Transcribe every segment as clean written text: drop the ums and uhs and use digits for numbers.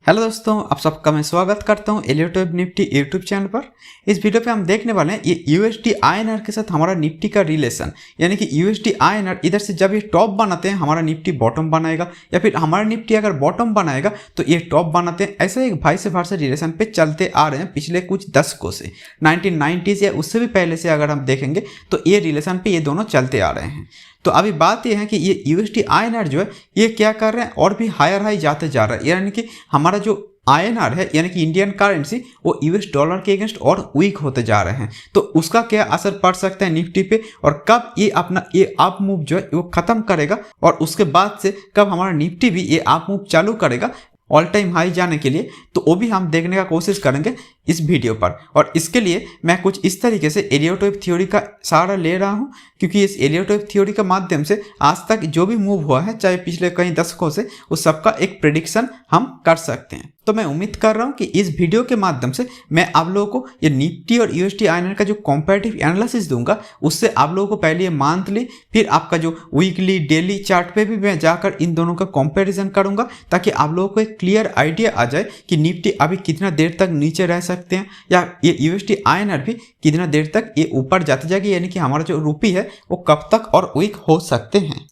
Hello दोस्तों, आप सबका मैं स्वागत करता हूं Elliott wave Nifty YouTube channel पर। इस वीडियो पे हम देखने वाले हैं ये यूएसडी आईएनआर के साथ हमारा निफ्टी का रिलेशन, यानी कि यूएसडी आईएनआर इधर से जब ये टॉप बनाते हैं हमारा निफ्टी बॉटम बनाएगा, या फिर हमारा निफ्टी अगर बॉटम बनाएगा तो ये टॉप बनाते हैं। ऐसे एक भाई से वर्ष रिलेशन पे चलते आ रहे हैं पिछले कुछ दशकों से, 1990s या उससे भी पहले से अगर हम देखेंगे तो ये रिलेशन पे ये दोनों चलते आ रहे हैं। तो अभी बात यह है कि ये यूएसडी आईएनआर जो है ये क्या कर रहे हैं, और भी हायर हाई जाते जा रहा है, यानी कि हमारा जो आईएनआर है यानी कि इंडियन करेंसी वो यूएस डॉलर के अगेंस्ट और वीक होते जा रहे हैं। तो उसका क्या असर पड़ सकता है निफ्टी पे, और कब ये अपना ये अप मूव जो है वो खत्म करेगा, और उसके बाद से कब हमारा निफ्टी भी ये अप मूव चालू करेगा ऑल टाइम हाई जाने के लिए, तो वो भी हम देखने का कोशिश करेंगे इस वीडियो पर। और इसके लिए मैं कुछ इस तरीके से एलियट वेव थ्योरी का सहारा ले रहा हूं, क्योंकि इस एलियट वेव थ्योरी के माध्यम से आज तक जो भी मूव हुआ है चाहे पिछले कई दशकों से, उस सबका एक प्रेडिक्शन हम कर सकते हैं। तो मैं उम्मीद कर रहा हूं कि इस वीडियो के माध्यम से मैं आप लोगों को ये निफ्टी और यूएसडी आईएनआर का जो कंपैरेटिव एनालिसिस दूंगा, उससे आप लोगों को पहले ये मंथली फिर आपका जो वीकली डेली चार्ट पे भी मैं जाकर इन दोनों का कंपैरिजन करूंगा, ताकि आप लोगों को एक क्लियर आइडिया आ जाए कि निफ्टी अभी कितना देर तक नीचे रह सकते हैं, या ये यूएसडी आईएनआर भी कितना देर तक ये ऊपर जाते जाएगी, यानी कि हमारा जो रुपी है वो कब तक और वीक हो सकते हैं।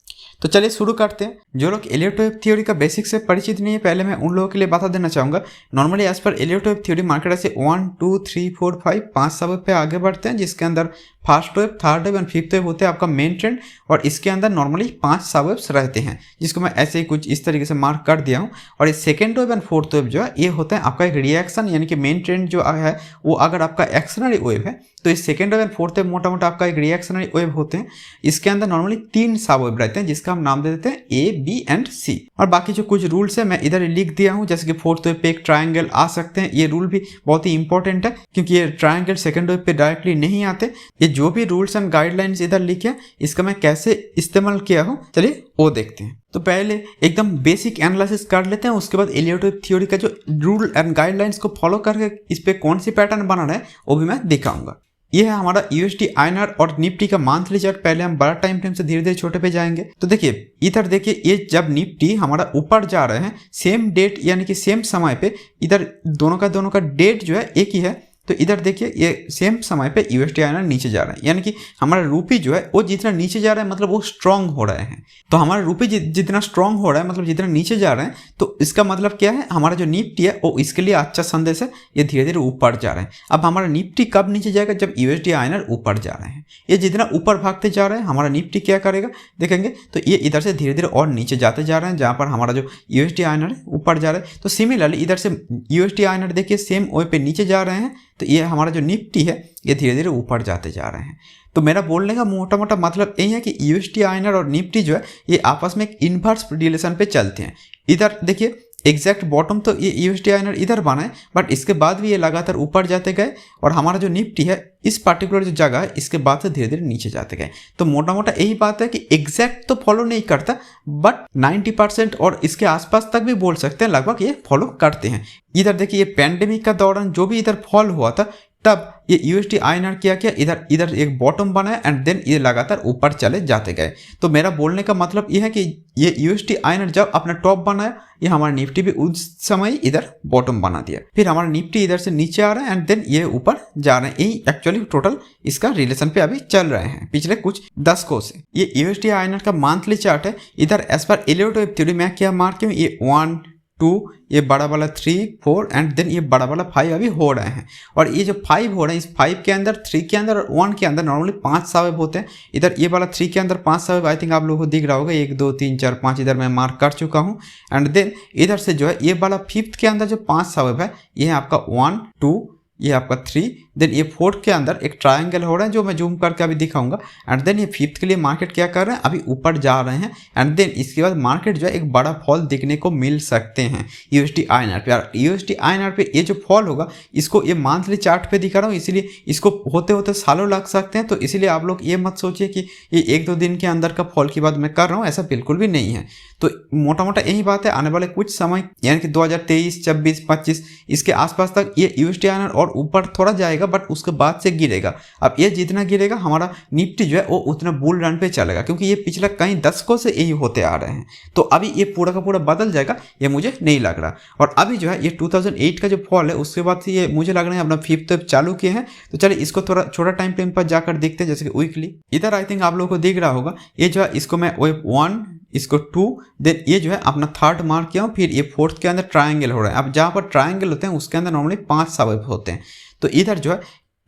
तो चलिए शुरू करते हैं। जो लोग एलियट वेव थ्योरी का बेसिक से परिचित नहीं है, पहले मैं उन लोगों के लिए बता देना चाहूँगा। Normally as per Elliott wave theory market ऐसे 1 2 3 4 5 5 सब पे आगे बढ़ते हैं, जिसके अंदर first wave, third wave and fifth wave होते हैं आपका मेन ट्रेंड, और इसके अंदर नॉर्मली 5 सब वेव्स रहते हैं, जिसको मैं ऐसे ही कुछ इस तरीके से मार्क कर दिया हूँ। और ये second wave and fourth wave जो है ये होता है आपका एक रिएक्शन, यानी कि मेन ट्रेंड जो है वो अगर आपका एक्शनरी वेव है तो इस second wave and fourth wave मोटा मोटा आपका एक रिएक्शनरी वेव होते हैं। इसके अंदर नॉर्मली 3 सब वेव रहते हैं, जिसका हम नाम दे देते हैं ए, बी एंड सी। और बाकी जो कुछ रूल्स है मैं इधर लिख दिया हूँ, जैसे कि फोर्थ वेव पे एक ट्रायंगल आ सकते हैं। ये रूल भी बहुत ही इंपॉर्टेंट है, क्योंकि ये ट्रायंगल सेकेंड वेव पे डायरेक्टली नहीं आते। ये जो भी रूल्स एंड गाइडलाइंस इधर लिखे हैं, इसका मैं कैसे इस्तेमाल किया हूँ चलिए वो देखते हैं। तो पहले एकदम बेसिक एनालिसिस कर लेते हैं, उसके बाद एलियट वेव थ्योरी का जो रूल एंड गाइडलाइंस को फॉलो करके इस पे कौन सी पैटर्न बना रहा है वो भी मैं दिखाऊंगा। ये है हमारा यूएसडी आईएनआर और निफ्टी का मंथली चार्ट। पहले हम बड़ा टाइम फ्रेम से धीरे धीरे छोटे पे जाएंगे। तो देखिए इधर देखिए, ये जब निफ्टी हमारा ऊपर जा रहे हैं सेम डेट यानी कि सेम समय पे, इधर दोनों का डेट जो है एक ही है, तो इधर देखिए ये सेम समय पे यूएसडी आईएनआर नीचे जा रहा है, यानी कि हमारा रूपी जो है वो जितना नीचे जा रहा है मतलब वो स्ट्रांग हो रहे हैं। तो हमारा रूपी जितना स्ट्रांग हो रहा है मतलब जितना नीचे जा रहे हैं, तो इसका मतलब क्या है, हमारा जो निफ्टी है वो इसके लिए अच्छा संदेश है, ये धीरे धीरे ऊपर जा रहे हैं। अब हमारा निफ्टी कब नीचे जाएगा, जब यूएसडी आईएनआर ऊपर जा रहे हैं। ये जितना ऊपर भागते जा रहे हैं हमारा निफ्टी क्या करेगा देखेंगे, तो ये इधर से धीरे धीरे और नीचे जाते जा रहे हैं, जहाँ पर हमारा जो यूएसडी आईएनआर ऊपर जा रहा है। तो सिमिलरली इधर से यूएसडी आईएनआर देखिए सेम वे पे नीचे जा रहे हैं, तो ये हमारा जो निफ्टी है ये धीरे धीरे ऊपर जाते जा रहे हैं। तो मेरा बोलने का मोटा मोटा मतलब यही है कि यूएसडी आईएनआर और निफ्टी जो है ये आपस में एक इन्वर्स रिलेशन पे चलते हैं। इधर देखिए एग्जैक्ट बॉटम तो ये यूएसडी आईएनआर इधर बना है, बट इसके बाद भी ये लगातार ऊपर जाते गए, और हमारा जो निफ्टी है इस पर्टिकुलर जो जगह है इसके बाद से धीरे धीरे नीचे जाते गए। तो मोटा मोटा यही बात है कि एग्जैक्ट तो फॉलो नहीं करता, बट 90% और इसके आसपास तक भी बोल सकते हैं लगभग ये फॉलो करते हैं। इधर देखिए ये पैंडेमिक का दौरान जो भी इधर फॉल हुआ था, तब ये यूएसडी आईएनआर क्या किया, इधर एक बॉटम बनाया एंड देन ये लगातार ऊपर चले जाते गए। तो मेरा बोलने का मतलब ये है कि ये यूएसडी आईएनआर जब अपना टॉप बनाया, ये हमारा निफ्टी भी उस समय इधर बॉटम बना दिया, फिर हमारा निफ्टी इधर से नीचे आ रहा है एंड देन ये ऊपर जा रहे हैं। यही एक्चुअली टोटल इसका रिलेशन पे अभी चल रहे हैं पिछले कुछ दशकों से। ये यूएसडी आईएनआर का मंथली चार्ट है। इधर as per Elliott wave theory मैं क्या मार्क किया हूँ, ये 1 2 ये बड़ा वाला 3 4 एंड देन ये बड़ा वाला 5 अभी हो रहे हैं। और ये जो 5 हो रहे हैं, इस 5 के अंदर 3 के अंदर और 1 के अंदर नॉर्मली 5 सब होते हैं। इधर ये वाला 3 के अंदर 5 सब आई थिंक आप लोगों को दिख रहा होगा, 1 2 3 4 5 इधर मैं मार्क कर चुका हूँ। एंड देन इधर से जो है ये वाला 5th के अंदर जो 5 सब है, ये है आपका 1 2 ये आपका 3, देन ये 4th के अंदर एक ट्रायंगल हो रहा है जो मैं जूम करके अभी दिखाऊंगा। एंड देन ये 5th के लिए मार्केट क्या कर रहे हैं, अभी ऊपर जा रहे हैं। एंड देन इसके बाद मार्केट जो है एक बड़ा फॉल दिखने को मिल सकते हैं यूएसडी आईएनआर पे। यूएसडी आईएनआर पे ये जो फॉल होगा, इसको ये मंथली चार्ट पे दिखा रहा हूँ, इसीलिए इसको होते होते सालों लग सकते हैं। तो इसीलिए आप लोग ये मत सोचिए कि ये 1-2 दिन के अंदर का फॉल की बात मैं कर रहा हूँ, ऐसा बिल्कुल भी नहीं है। तो मोटा मोटा यही बात है, आने वाले कुछ समय यानी कि 2023 24 25 इसके आसपास तक ये यूएसडी आईएनआर और ऊपर थोड़ा जाएगा, जाएगा बट उसके बाद से गिरेगा। अब ये जितना गिरेगा हमारा निफ्टी जो है वो उतना बुल रन पे चलेगा, क्योंकि ये पिछला कई दशकों से यही होते आ रहे हैं। तो अभी ये पूरा का पूरा बदल जाएगा ये मुझे नहीं लग रहा। और अभी जो है ये 2008 का जो फॉल है उसके बाद से ये मुझे लग रहा है अपना 5th वेव चालू किए हैं। तो चलिए इसको थोड़ा छोटा टाइम फ्रेम पर जाकर देखते हैं, जैसे कि वीकली। इधर आई थिंक आप लोगों को दिख रहा होगा ये जो है इसको मैं वेव 1, इसको 2, देन ये जो है अपना 3rd मार्क किया हूँ, फिर ये 4th के अंदर ट्रायंगल हो रहा है। अब जहाँ पर ट्रायंगल होते हैं उसके अंदर नॉर्मली 5 सबवेव होते हैं। तो इधर जो है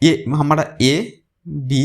ये हमारा A, B,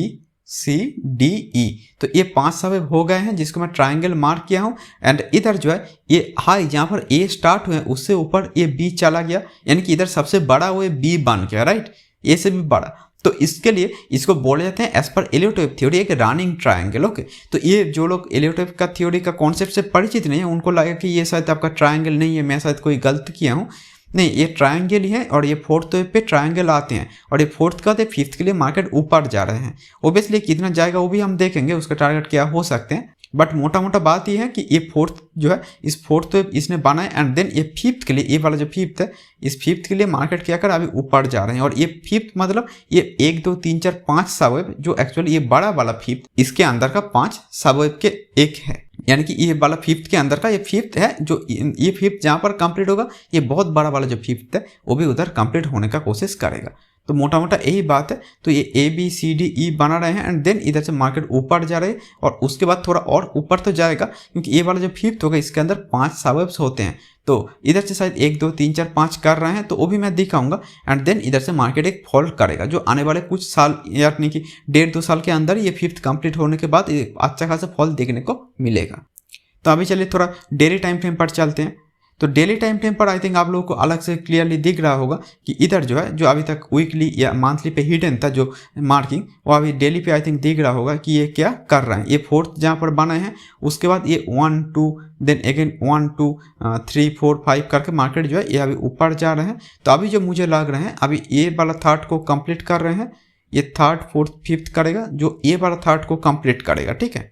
C, D, E, तो ये 5 सबवेव हो गए हैं जिसको मैं ट्रायंगल मार्क किया हूँ। एंड इधर जो है ये हाई जहाँ पर A स्टार्ट हुए उससे ऊपर ये B चला गया, यानी कि इधर सबसे बड़ा वो B बन गया, राइट, ए से भी बड़ा। तो इसके लिए इसको बोले जाते हैं एज पर एलियोटोप थ्योरी एक रनिंग ट्रायंगल। ओके, तो ये जो लोग एलियोटोप का थ्योरी का कॉन्सेप्ट से परिचित नहीं है उनको लगा कि ये शायद आपका ट्रायंगल नहीं है, मैं शायद कोई गलत किया हूँ। नहीं, ये ट्रायंगल ही है और ये 4th वेव पे ट्रायंगल आते हैं और ये 4th का 5th के लिए मार्केट ऊपर जा रहे हैं। ओबियसली कितना जाएगा वो भी हम देखेंगे, उसका टारगेट क्या हो सकते हैं। बट मोटा मोटा बात ये है कि ये 4th जो है इस 4th वेव इसने बनाए एंड देन ये 5th के लिए, ये वाला जो 5th है इस 5th के लिए मार्केट क्या कर अभी ऊपर जा रहे हैं। और ये 5th मतलब ये 1 2 3 4 5 सबवेव जो एक्चुअली ये बड़ा वाला 5th इसके अंदर का 5 सबवेव के एक है, यानी कि ये वाला 5th के अंदर का ये 5th है। जो ये 5th जहाँ पर कंप्लीट होगा ये बहुत बड़ा वाला जो 5th है वो भी उधर कंप्लीट होने का कोशिश करेगा। तो मोटा मोटा यही बात है। तो ये A B C D E बना रहे हैं एंड देन इधर से मार्केट ऊपर जा रहे हैं और उसके बाद थोड़ा और ऊपर तो जाएगा, क्योंकि ये वाला जो 5th होगा इसके अंदर 5 सबवेव्स होते हैं। तो इधर से शायद 1 2 3 4 5 कर रहे हैं, तो वो भी मैं दिखाऊंगा। एंड देन इधर से मार्केट एक फॉल करेगा जो आने वाले कुछ साल यानी कि 1.5-2 साल के अंदर ये 5th कंप्लीट होने के बाद अच्छा खासा फॉल देखने को मिलेगा। तो अभी चलिए थोड़ा डेली टाइम फ्रेम पर चलते हैं। तो डेली टाइम फ्रेम पर आई थिंक आप लोगों को अलग से क्लियरली दिख रहा होगा कि इधर जो है जो अभी तक वीकली या मंथली पे हिडन था जो मार्किंग, वो अभी डेली पे आई थिंक दिख रहा होगा कि ये क्या कर रहे हैं। ये 4th जहाँ पर बने हैं उसके बाद ये 1 2 देन अगेन 1 2 3 4 5 करके मार्केट जो है ये अभी ऊपर जा रहे हैं। तो अभी जो मुझे लग रहे हैं अभी ये वाला 3rd को कंप्लीट कर रहे हैं, ये 3rd 4th 5th करेगा, जो ये वाला 3rd को कंप्लीट करेगा, ठीक है।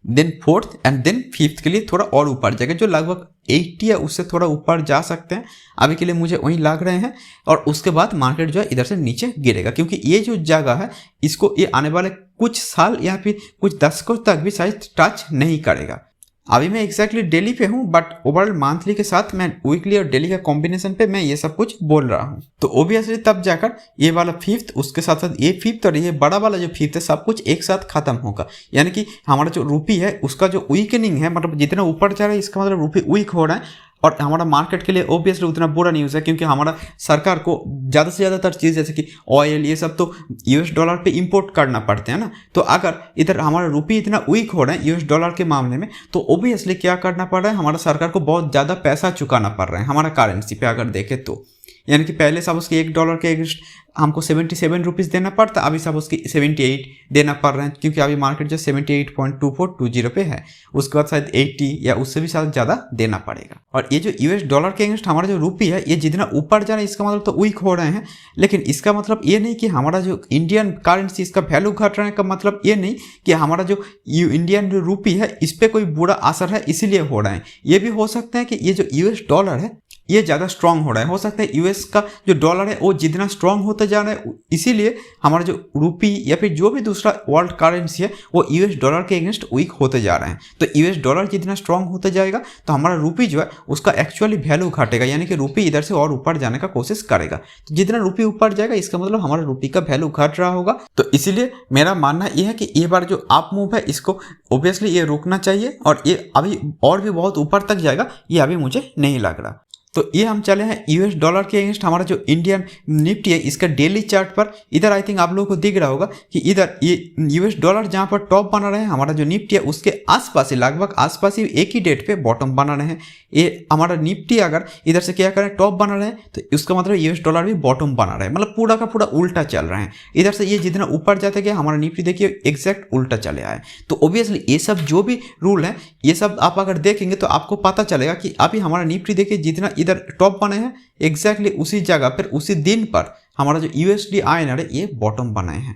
Then 4th and then 5th के लिए थोड़ा और ऊपर जाएगा जो लगभग 80 या उससे थोड़ा ऊपर जा सकते हैं। अभी के लिए मुझे वहीं लग रहे हैं और उसके बाद मार्केट जो है इधर से नीचे गिरेगा, क्योंकि ये जो जगह है इसको ये आने वाले कुछ साल या फिर कुछ दशकों तक भी शायद टच नहीं करेगा। अभी मैं एग्जैक्टली डेली पे हूँ बट ओवरऑल मंथली के साथ मैं वीकली और डेली का कॉम्बिनेशन पे मैं ये सब कुछ बोल रहा हूँ। तो ओबियसली तब जाकर ये वाला 5th उसके साथ साथ ये 5th और ये बड़ा वाला जो 5th है सब कुछ एक साथ खत्म होगा। यानी कि हमारा जो रूपी है उसका जो वीकनिंग है, मतलब जितना ऊपर जा रहा है इसका मतलब रूपी वीक हो रहा है। और हमारा मार्केट के लिए ओबियसली उतना बुरा न्यूज़ है, क्योंकि हमारा सरकार को ज़्यादा से ज़्यादातर चीज़ जैसे कि ऑयल ये सब तो US डॉलर पे इंपोर्ट करना पड़ते हैं ना। तो अगर इधर हमारा रूपी इतना वीक हो रहा है US डॉलर के मामले में, तो ओबियसली क्या करना पड़ रहा है, हमारा सरकार को बहुत ज़्यादा पैसा चुकाना पड़ रहा है हमारा करेंसी पे अगर देखें तो। यानी कि पहले सब उसके $1 के अगेंस्ट हमको 77 रुपीज़ देना पड़ता, अभी सब उसकी 78 देना पड़ रहे हैं, क्योंकि अभी मार्केट जो 78.2420 पे है। उसके बाद शायद 80 या उससे भी शायद ज़्यादा देना पड़ेगा। और ये जो US डॉलर के अगेंस्ट हमारा जो रूपी है ये जितना ऊपर जा रहा है इसका मतलब तो वीक हो रहे हैं, लेकिन इसका मतलब ये नहीं कि हमारा जो इंडियन करेंसी इसका वैल्यू घट रहा है। का मतलब ये नहीं कि हमारा जो इंडियन जो रूपी है इस पर कोई बुरा असर है इसीलिए हो रहा है। ये भी हो सकता है कि ये जो US डॉलर है ये ज़्यादा स्ट्रांग हो रहा है। हो सकता है US का जो डॉलर है वो जितना स्ट्रांग होता जा रहा है इसीलिए हमारा जो रूपी या फिर जो भी दूसरा वर्ल्ड करेंसी है वो US डॉलर के अगेंस्ट वीक होते जा रहे हैं। तो US डॉलर जितना स्ट्रांग होता जाएगा तो हमारा रूपी जो है उसका एक्चुअली वैल्यू घटेगा, यानी कि रूपी इधर से और ऊपर जाने का कोशिश करेगा। तो जितना रूपी ऊपर जाएगा इसका मतलब हमारा रूपी का वैल्यू घट रहा होगा। तो इसीलिए मेरा मानना यह है कि ये बार जो अप मूव है इसको ओबियसली ये रुकना चाहिए, और ये अभी और भी बहुत ऊपर तक जाएगा ये अभी मुझे नहीं लग रहा। तो ये हम चले हैं US डॉलर के अगेंस्ट हमारा जो इंडियन निफ्टी है इसका डेली चार्ट पर। इधर आई थिंक आप लोगों को दिख रहा होगा कि इधर ये US डॉलर जहाँ पर टॉप बना रहे हैं, हमारा जो निफ्टी है उसके आसपास ही लगभग आसपास ही एक ही डेट पे बॉटम बना रहे हैं। ये हमारा निफ्टी अगर इधर से क्या करें टॉप बना रहे हैं तो उसका मतलब US डॉलर भी बॉटम बना रहे हैं, मतलब पूरा का पूरा उल्टा चल रहा है। इधर से ये जितना ऊपर जाते गया हमारा निफ्टी देखिए एग्जैक्ट उल्टा चले आए। तो ओबियसली ये सब जो भी रूल है ये सब आप अगर देखेंगे तो आपको पता चलेगा कि अभी हमारा निफ्टी देखिए जितना इधर टॉप बने हैं एग्जैक्टली उसी जगह पर उसी दिन पर हमारा जो USD INR है ये बॉटम बनाए हैं।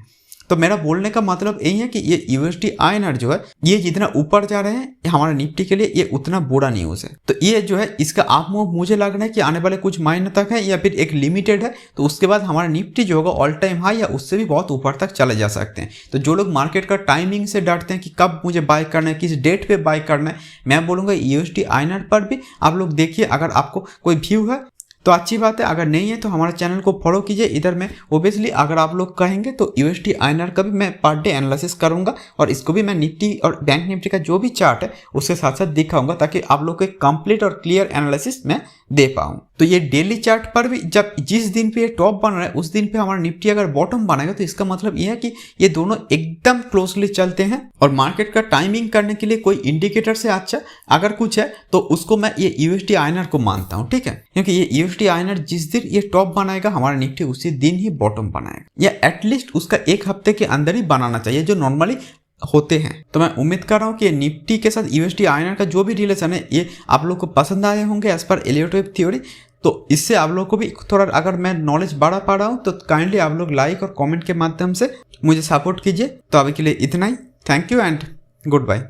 तो मेरा बोलने का मतलब यही है कि ये USD INR जो है ये जितना ऊपर जा रहे हैं हमारा निफ्टी के लिए ये उतना बुरा न्यूज़ है। तो ये जो है इसका आप मुझे लग रहा है कि आने वाले कुछ महीने तक है या फिर एक लिमिटेड है, तो उसके बाद हमारा निफ्टी जो होगा ऑल टाइम हाई या उससे भी बहुत ऊपर तक चले जा सकते हैं। तो जो लोग मार्केट का टाइमिंग से डरते हैं कि कब मुझे बाय करना है, किस डेट पे बाय करना है, मैं बोलूँगा USD INR पर भी आप लोग देखिए। अगर आपको कोई व्यू है तो अच्छी बात है, अगर नहीं है तो हमारे चैनल को फॉलो कीजिए। इधर में ओबियसली अगर आप लोग कहेंगे तो USD INR का भी मैं पर डे एनालिसिस करूंगा और इसको भी मैं निफ्टी और बैंक निफ्टी का जो भी चार्ट है उसके साथ साथ दिखाऊंगा ताकि आप लोग को एक कंप्लीट और क्लियर एनालिसिस मैं दे पाऊँ। तो ये डेली चार्ट पर भी जब जिस दिन पे ये टॉप बन रहा है उस दिन पे हमारा निफ्टी अगर बॉटम बनाएगा तो इसका मतलब ये है कि ये दोनों एकदम क्लोजली चलते हैं। और मार्केट का टाइमिंग करने के लिए कोई इंडिकेटर से अच्छा अगर कुछ है तो उसको मैं ये USD INR को मानता हूँ, ठीक है, क्योंकि ये USD INR जिस दिन ये टॉप बनाएगा हमारा निफ्टी उसी दिन ही बॉटम बनाएगा या एटलीस्ट उसका एक हफ्ते के अंदर ही बनाना चाहिए जो नॉर्मली होते हैं। तो मैं उम्मीद कर रहा हूँ कि निफ्टी के साथ USD INR का जो भी रिलेशन है ये आप लोग को पसंद आए होंगे as per Elliott wave theory. तो इससे आप लोग को भी थोड़ा अगर मैं नॉलेज बढ़ा पा रहा हूँ तो काइंडली आप लोग लाइक और कमेंट के माध्यम से मुझे सपोर्ट कीजिए। तो अभी के लिए इतना ही, thank you and good bye.